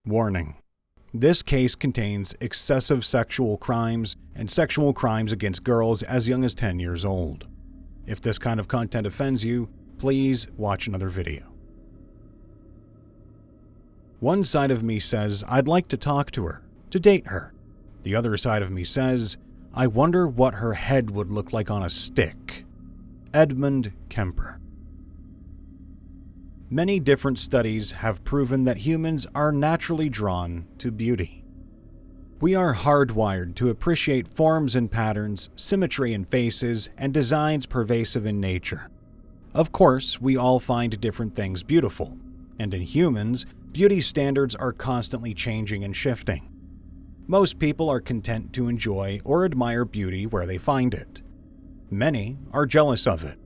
Warning: this case contains excessive sexual crimes and sexual crimes against girls as young as 10 years old. If this kind of content offends you, please watch another video. One side of me says I'd like to talk to her, to date her. The other side of me says, I wonder what her head would look like on a stick. Edmund Kemper. Many different studies have proven that humans are naturally drawn to beauty. We are hardwired to appreciate forms and patterns, symmetry in faces, and designs pervasive in nature. Of course, we all find different things beautiful, and in humans, beauty standards are constantly changing and shifting. Most people are content to enjoy or admire beauty where they find it. Many are jealous of it,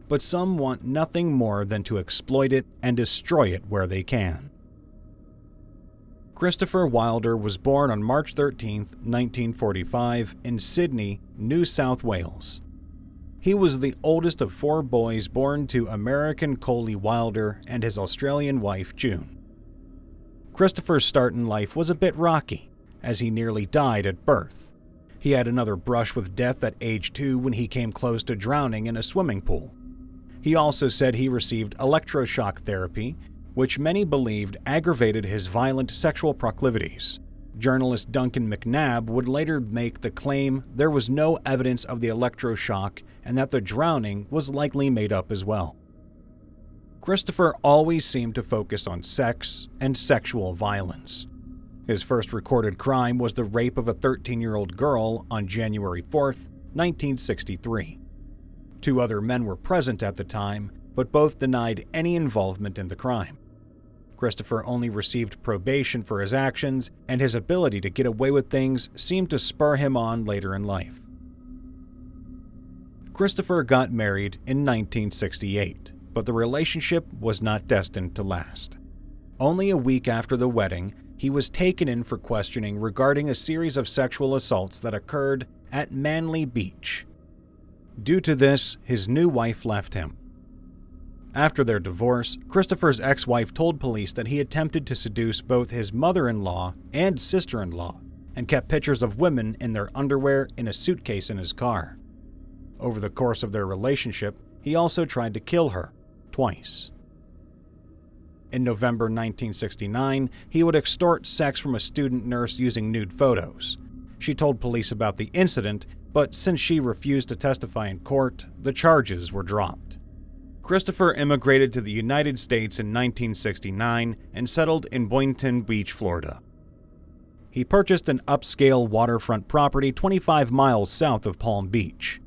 but some want nothing more than to exploit it and destroy it where they can. Christopher Wilder was born on March 13, 1945, in Sydney, New South Wales. He was the oldest of 4 boys born to American Coley Wilder and his Australian wife, June. Christopher's start in life was a bit rocky, as he nearly died at birth. He had another brush with death at age 2 when he came close to drowning in a swimming pool. He also said he received electroshock therapy, which many believed aggravated his violent sexual proclivities. Journalist Duncan McNabb would later make the claim there was no evidence of the electroshock and that the drowning was likely made up as well. Christopher always seemed to focus on sex and sexual violence. His first recorded crime was the rape of a 13-year-old girl on January 4, 1963. 2 other men were present at the time, but both denied any involvement in the crime. Christopher only received probation for his actions, and his ability to get away with things seemed to spur him on later in life. Christopher got married in 1968, but the relationship was not destined to last. Only a week after the wedding, he was taken in for questioning regarding a series of sexual assaults that occurred at Manly Beach. Due to this, his new wife left him. After their divorce, Christopher's ex-wife told police that he attempted to seduce both his mother-in-law and sister-in-law and kept pictures of women in their underwear in a suitcase in his car. Over the course of their relationship, he also tried to kill her, twice. In November 1969, he would extort sex from a student nurse using nude photos. She told police about the incident, but since she refused to testify in court, the charges were dropped. Christopher immigrated to the United States in 1969 and settled in Boynton Beach, Florida. He purchased an upscale waterfront property 25 miles south of Palm Beach.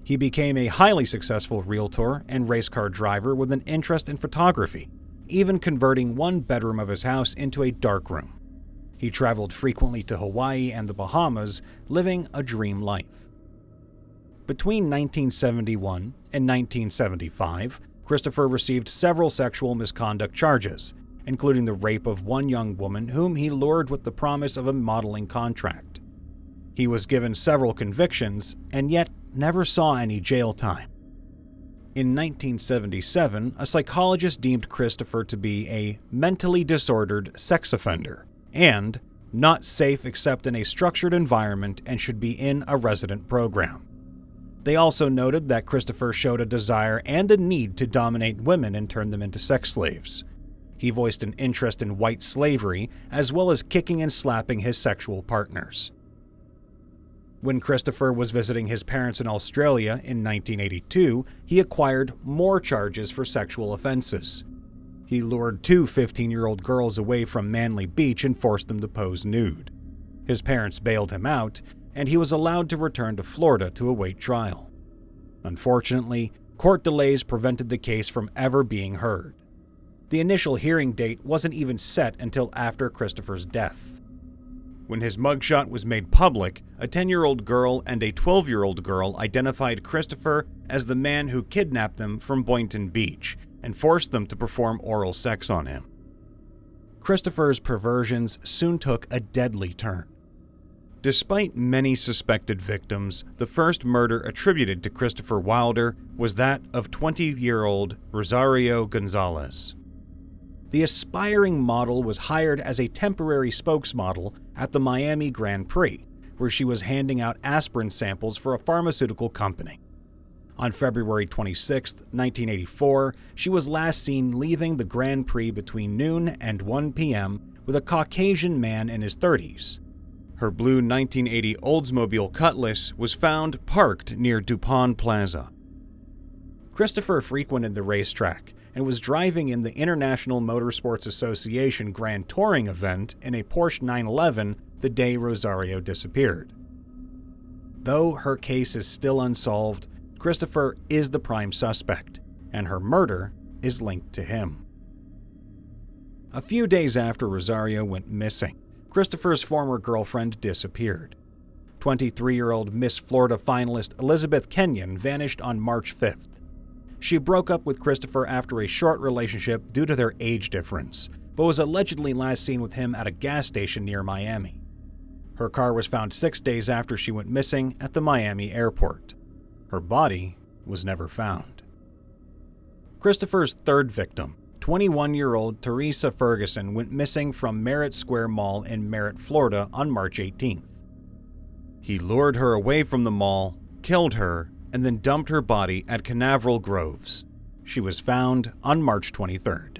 He became a highly successful realtor and race car driver with an interest in photography, even converting one bedroom of his house into a darkroom. He traveled frequently to Hawaii and the Bahamas, living a dream life. Between 1971 and 1975, Christopher received several sexual misconduct charges, including the rape of one young woman whom he lured with the promise of a modeling contract. He was given several convictions and yet never saw any jail time. In 1977, a psychologist deemed Christopher to be a mentally disordered sex offender and not safe except in a structured environment and should be in a resident program. They also noted that Christopher showed a desire and a need to dominate women and turn them into sex slaves. He voiced an interest in white slavery, as well as kicking and slapping his sexual partners. When Christopher was visiting his parents in Australia in 1982, he acquired more charges for sexual offenses. He lured 2 15-year-old girls away from Manly Beach and forced them to pose nude. His parents bailed him out, and he was allowed to return to Florida to await trial. Unfortunately, court delays prevented the case from ever being heard. The initial hearing date wasn't even set until after Christopher's death. When his mugshot was made public, a 10-year-old girl and a 12-year-old girl identified Christopher as the man who kidnapped them from Boynton Beach and forced them to perform oral sex on him. Christopher's perversions soon took a deadly turn. Despite many suspected victims, the first murder attributed to Christopher Wilder was that of 20-year-old Rosario Gonzalez. The aspiring model was hired as a temporary spokesmodel at the Miami Grand Prix, where she was handing out aspirin samples for a pharmaceutical company. On February 26, 1984, she was last seen leaving the Grand Prix between noon and 1 p.m. with a Caucasian man in his 30s. Her blue 1980 Oldsmobile Cutlass was found parked near DuPont Plaza. Christopher frequented the racetrack and was driving in the International Motorsports Association Grand Touring event in a Porsche 911 the day Rosario disappeared. Though her case is still unsolved, Christopher is the prime suspect, and her murder is linked to him. A few days after Rosario went missing, Christopher's former girlfriend disappeared. 23-year-old Miss Florida finalist Elizabeth Kenyon vanished on March 5th. She broke up with Christopher after a short relationship due to their age difference, but was allegedly last seen with him at a gas station near Miami. Her car was found 6 days after she went missing at the Miami airport. Her body was never found. Christopher's third victim, 21-year-old Teresa Ferguson, went missing from Merritt Square Mall in Merritt, Florida on March 18th. He lured her away from the mall, killed her, and then dumped her body at Canaveral Groves. She was found on March 23rd.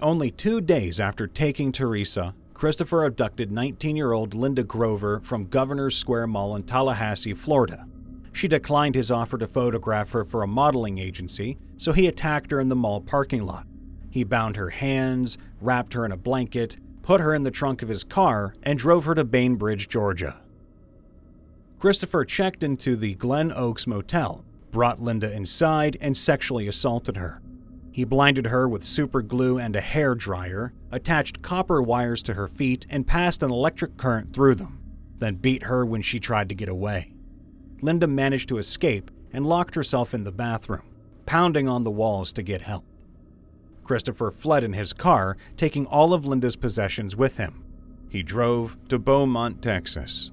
Only 2 days after taking Teresa, Christopher abducted 19-year-old Linda Grover from Governor's Square Mall in Tallahassee, Florida. She declined his offer to photograph her for a modeling agency, so he attacked her in the mall parking lot. He bound her hands, wrapped her in a blanket, put her in the trunk of his car, and drove her to Bainbridge, Georgia. Christopher checked into the Glen Oaks Motel, brought Linda inside, and sexually assaulted her. He blinded her with super glue and a hair dryer, attached copper wires to her feet, and passed an electric current through them, then beat her when she tried to get away. Linda managed to escape and locked herself in the bathroom, pounding on the walls to get help. Christopher fled in his car, taking all of Linda's possessions with him. He drove to Beaumont, Texas.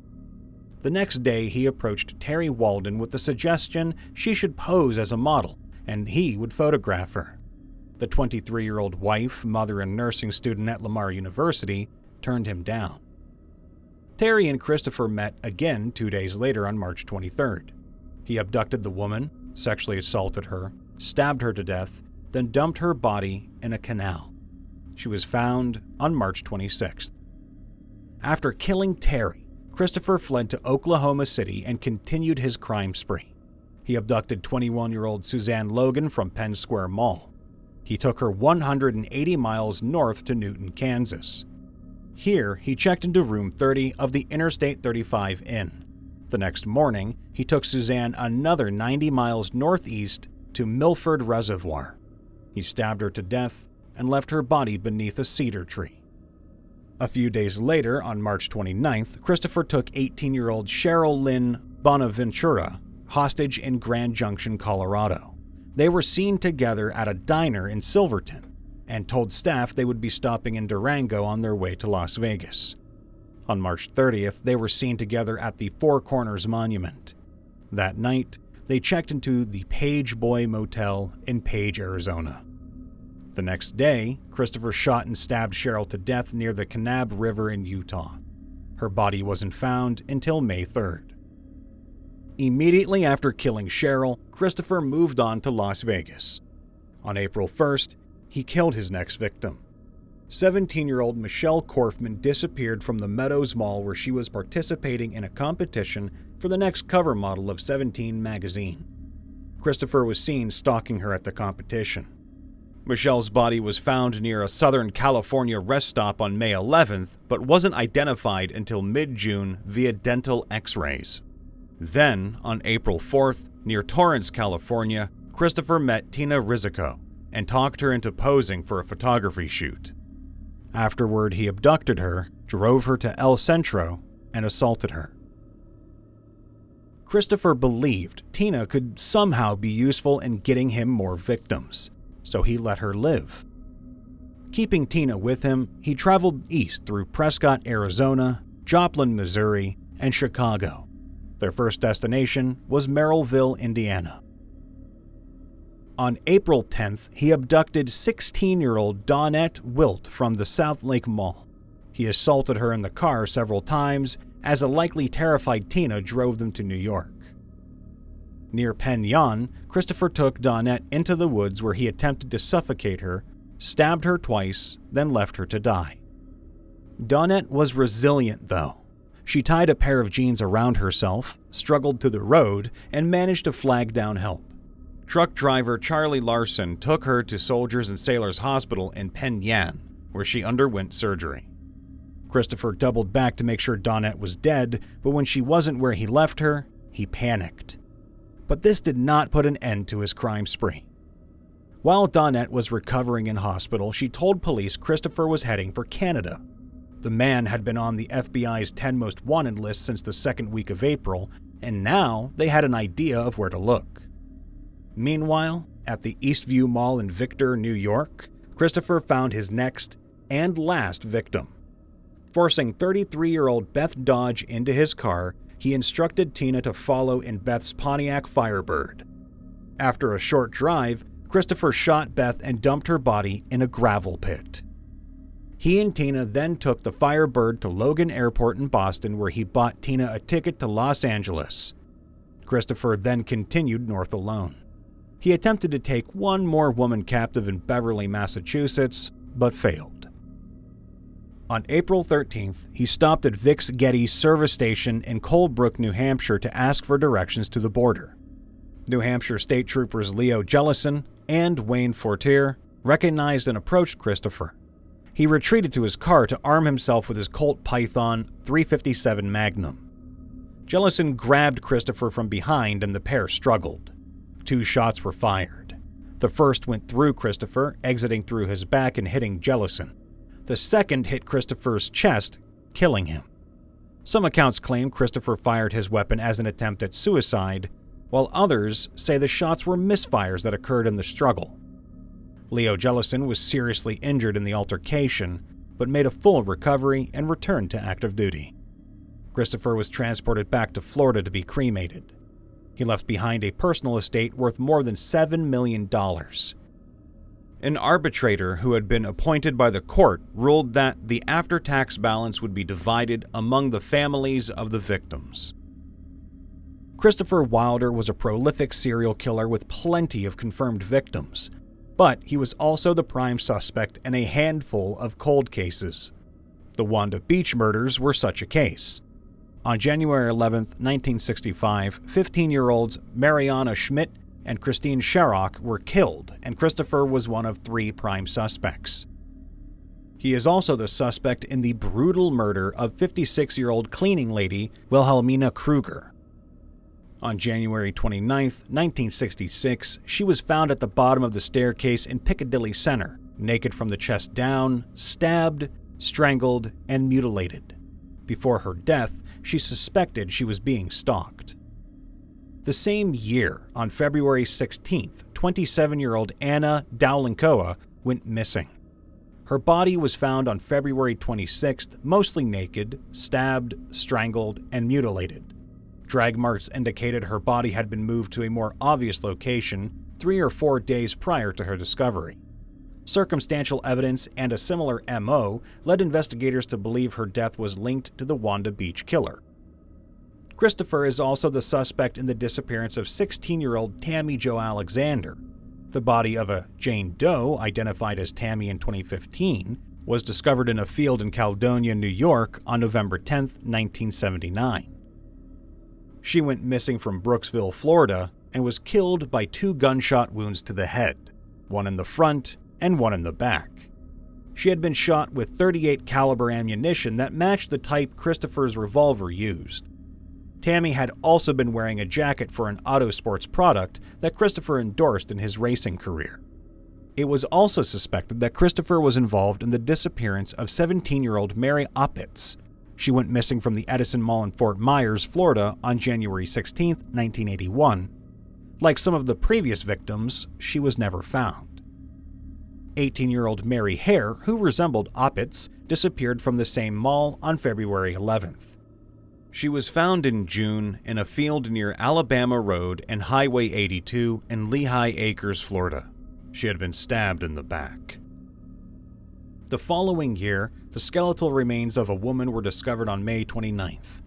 The next day, he approached Terry Walden with the suggestion she should pose as a model, and he would photograph her. The 23-year-old wife, mother, and nursing student at Lamar University turned him down. Terry and Christopher met again 2 days later on March 23rd. He abducted the woman, sexually assaulted her, stabbed her to death, then dumped her body in a canal. She was found on March 26th. After killing Terry, Christopher fled to Oklahoma City and continued his crime spree. He abducted 21-year-old Suzanne Logan from Penn Square Mall. He took her 180 miles north to Newton, Kansas. Here, he checked into room 30 of the Interstate 35 Inn. The next morning, he took Suzanne another 90 miles northeast to Milford Reservoir. He stabbed her to death and left her body beneath a cedar tree. A few days later, on March 29th, Christopher took 18-year-old Cheryl Lynn Bonaventura hostage in Grand Junction, Colorado. They were seen together at a diner in Silverton and told staff they would be stopping in Durango on their way to Las Vegas. On March 30th, they were seen together at the Four Corners Monument. That night, they checked into the Page Boy Motel in Page, Arizona. The next day, Christopher shot and stabbed Cheryl to death near the Kanab River in Utah. Her body wasn't found until May 3rd. Immediately after killing Cheryl, Christopher moved on to Las Vegas. On April 1st, he killed his next victim. 17-year-old Michelle Korfman disappeared from the Meadows Mall where she was participating in a competition for the next cover model of 17 magazine. Christopher was seen stalking her at the competition. Michelle's body was found near a Southern California rest stop on May 11th, but wasn't identified until mid-June via dental x-rays. Then, on April 4th, near Torrance, California, Christopher met Tina Rizzico and talked her into posing for a photography shoot. Afterward, he abducted her, drove her to El Centro, and assaulted her. Christopher believed Tina could somehow be useful in getting him more victims, so he let her live. Keeping Tina with him, he traveled east through Prescott, Arizona, Joplin, Missouri, and Chicago. Their first destination was Merrillville, Indiana. On April 10th, he abducted 16-year-old Dawnette Wilt from the South Lake Mall. He assaulted her in the car several times as a likely terrified Tina drove them to New York. Near Penn Yan, Christopher took Dawnette into the woods where he attempted to suffocate her, stabbed her twice, then left her to die. Dawnette was resilient, though. She tied a pair of jeans around herself, struggled to the road, and managed to flag down help. Truck driver Charlie Larson took her to Soldiers and Sailors Hospital in Penn Yan, where she underwent surgery. Christopher doubled back to make sure Dawnette was dead, but when she wasn't where he left her, he panicked. But this did not put an end to his crime spree. While Dawnette was recovering in hospital, she told police Christopher was heading for Canada. The man had been on the FBI's 10 Most Wanted list since the second week of April, and now they had an idea of where to look. Meanwhile, at the Eastview Mall in Victor, New York, Christopher found his next and last victim. Forcing 33-year-old Beth Dodge into his car, he instructed Tina to follow in Beth's Pontiac Firebird. After a short drive, Christopher shot Beth and dumped her body in a gravel pit. He and Tina then took the Firebird to Logan Airport in Boston, where he bought Tina a ticket to Los Angeles. Christopher then continued north alone. He attempted to take one more woman captive in Beverly, Massachusetts, but failed. On April 13th, he stopped at Vic's Getty service station in Colebrook, New Hampshire to ask for directions to the border. New Hampshire State Troopers Leo Jellison and Wayne Fortier recognized and approached Christopher. He retreated to his car to arm himself with his Colt Python .357 Magnum. Jellison grabbed Christopher from behind and the pair struggled. 2 shots were fired. The first went through Christopher, exiting through his back and hitting Jellison. The second hit Christopher's chest, killing him. Some accounts claim Christopher fired his weapon as an attempt at suicide, while others say the shots were misfires that occurred in the struggle. Leo Jellison was seriously injured in the altercation, but made a full recovery and returned to active duty. Christopher was transported back to Florida to be cremated. He left behind a personal estate worth more than $7 million. An arbitrator who had been appointed by the court ruled that the after-tax balance would be divided among the families of the victims. Christopher Wilder was a prolific serial killer with plenty of confirmed victims, but he was also the prime suspect in a handful of cold cases. The Wanda Beach murders were such a case. On January 11, 1965, 15-year-olds Mariana Schmidt and Christine Sharrock were killed, and Christopher was one of 3 prime suspects. He is also the suspect in the brutal murder of 56-year-old cleaning lady Wilhelmina Kruger. On January 29, 1966, she was found at the bottom of the staircase in Piccadilly Center, naked from the chest down, stabbed, strangled, and mutilated. Before her death, she suspected she was being stalked. The same year, on February 16th, 27-year-old Anna Dowlinkoa went missing. Her body was found on February 26th, mostly naked, stabbed, strangled, and mutilated. Drag marks indicated her body had been moved to a more obvious location 3 or 4 days prior to her discovery. Circumstantial evidence and a similar MO led investigators to believe her death was linked to the Wanda Beach killer. Christopher is also the suspect in the disappearance of 16-year-old Tammy Jo Alexander. The body of a Jane Doe, identified as Tammy in 2015, was discovered in a field in Caledonia, New York on November 10, 1979. She went missing from Brooksville, Florida, and was killed by 2 gunshot wounds to the head, one in the front and one in the back. She had been shot with .38 caliber ammunition that matched the type Christopher's revolver used. Tammy had also been wearing a jacket for an auto sports product that Christopher endorsed in his racing career. It was also suspected that Christopher was involved in the disappearance of 17-year-old Mary Opitz. She went missing from the Edison Mall in Fort Myers, Florida on January 16, 1981. Like some of the previous victims, she was never found. 18-year-old Mary Hare, who resembled Opitz, disappeared from the same mall on February 11th. She was found in June in a field near Alabama Road and Highway 82 in Lehigh Acres, Florida. She had been stabbed in the back. The following year, the skeletal remains of a woman were discovered on May 29th.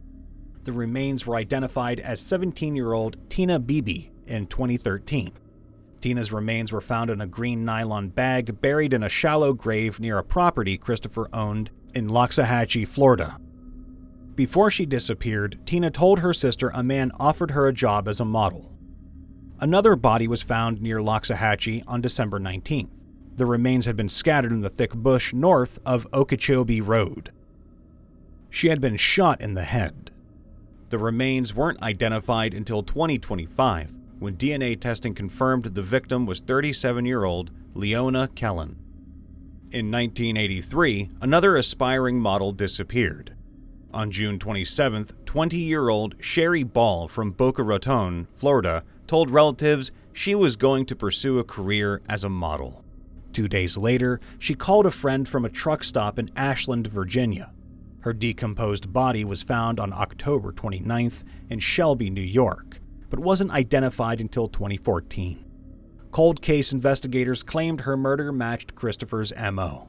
The remains were identified as 17-year-old Tina Beebe in 2013. Tina's remains were found in a green nylon bag buried in a shallow grave near a property Christopher owned in Loxahatchee, Florida. Before she disappeared, Tina told her sister a man offered her a job as a model. Another body was found near Loxahatchee on December 19th. The remains had been scattered in the thick bush north of Okeechobee Road. She had been shot in the head. The remains weren't identified until 2025, when DNA testing confirmed the victim was 37-year-old Leona Kellen. In 1983, another aspiring model disappeared. On June 27th, 20-year-old Sherry Ball from Boca Raton, Florida, told relatives she was going to pursue a career as a model. 2 days later, she called a friend from a truck stop in Ashland, Virginia. Her decomposed body was found on October 29th in Shelby, New York, but wasn't identified until 2014. Cold case investigators claimed her murder matched Christopher's MO.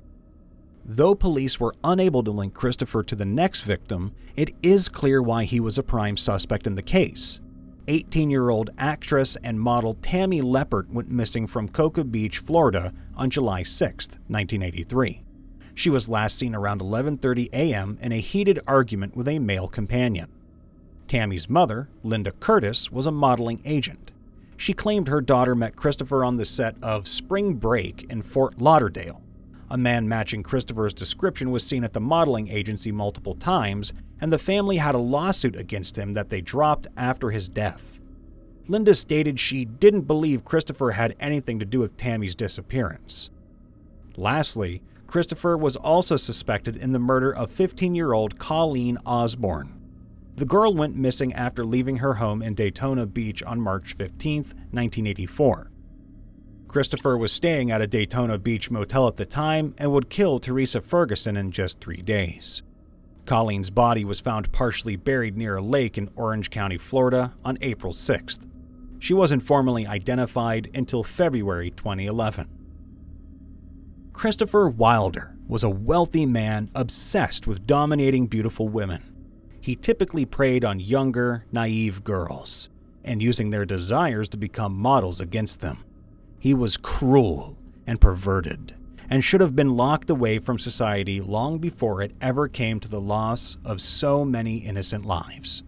Though police were unable to link Christopher to the next victim, it is clear why he was a prime suspect in the case. 18-year-old actress and model Tammy Leppert went missing from Cocoa Beach, Florida on July 6, 1983. She was last seen around 11:30 a.m. in a heated argument with a male companion. Tammy's mother, Linda Curtis, was a modeling agent. She claimed her daughter met Christopher on the set of Spring Break in Fort Lauderdale. A man matching Christopher's description was seen at the modeling agency multiple times, and the family had a lawsuit against him that they dropped after his death. Linda stated she didn't believe Christopher had anything to do with Tammy's disappearance. Lastly, Christopher was also suspected in the murder of 15-year-old Colleen Osborne. The girl went missing after leaving her home in Daytona Beach on March 15, 1984. Christopher was staying at a Daytona Beach motel at the time and would kill Teresa Ferguson in just 3 days. Colleen's body was found partially buried near a lake in Orange County, Florida on April 6th. She wasn't formally identified until February 2011. Christopher Wilder was a wealthy man obsessed with dominating beautiful women. He typically preyed on younger, naive girls, and using their desires to become models against them. He was cruel and perverted, and should have been locked away from society long before it ever came to the loss of so many innocent lives.